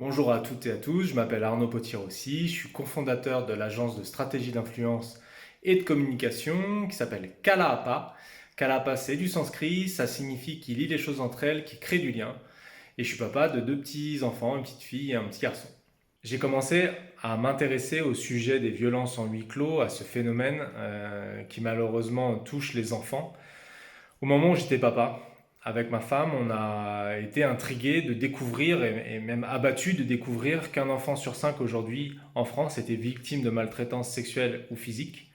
Bonjour à toutes et à tous, je m'appelle Arnaud Potirossi, je suis cofondateur de l'agence de stratégie d'influence et de communication qui s'appelle Kalaapa. Kalaapa, c'est du sanskrit, ça signifie qui lie les choses entre elles, qui crée du lien. Et je suis papa de deux petits enfants, une petite fille et un petit garçon. J'ai commencé à m'intéresser au sujet des violences en huis clos, à ce phénomène qui malheureusement touche les enfants au moment où j'étais papa, avec ma femme, on a été intrigués de découvrir et même abattus de découvrir qu'un enfant sur cinq aujourd'hui en France était victime de maltraitance sexuelle ou physique.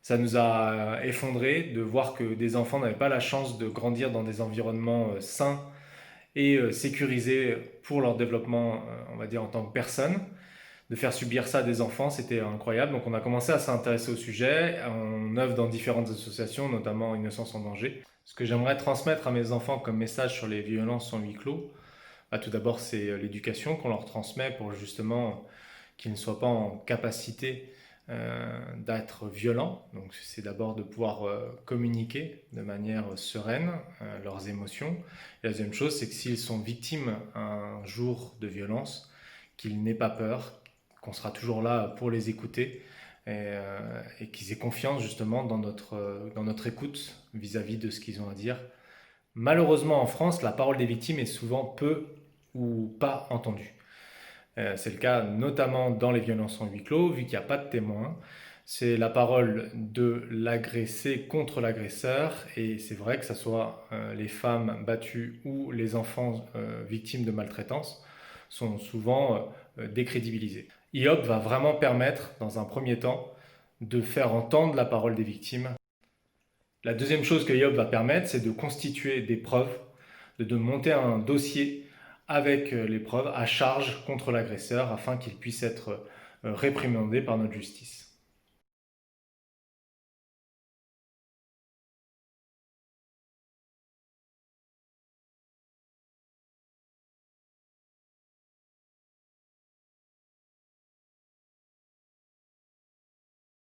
Ça nous a effondrés de voir que des enfants n'avaient pas la chance de grandir dans des environnements sains et sécurisés pour leur développement, on va dire, en tant que personne. De faire subir ça à des enfants, c'était incroyable. Donc on a commencé à s'intéresser au sujet. On œuvre dans différentes associations, notamment Innocence en danger. Ce que j'aimerais transmettre à mes enfants comme message sur les violences en huis clos, bah, tout d'abord c'est l'éducation qu'on leur transmet pour justement qu'ils ne soient pas en capacité d'être violents. Donc c'est d'abord de pouvoir communiquer de manière sereine leurs émotions. Et la deuxième chose, c'est que s'ils sont victimes un jour de violence, qu'ils n'aient pas peur, qu'on sera toujours là pour les écouter et qu'ils aient confiance justement dans notre écoute vis-à-vis de ce qu'ils ont à dire. Malheureusement en France, la parole des victimes est souvent peu ou pas entendue. C'est le cas notamment dans les violences en huis clos, vu qu'il n'y a pas de témoins. C'est la parole de l'agressé contre l'agresseur, et c'est vrai que ce soit les femmes battues ou les enfants victimes de maltraitance sont souvent décrédibilisés. IOP va vraiment permettre, dans un premier temps, de faire entendre la parole des victimes. La deuxième chose que IOP va permettre, c'est de constituer des preuves, de monter un dossier avec les preuves à charge contre l'agresseur afin qu'il puisse être réprimandé par notre justice.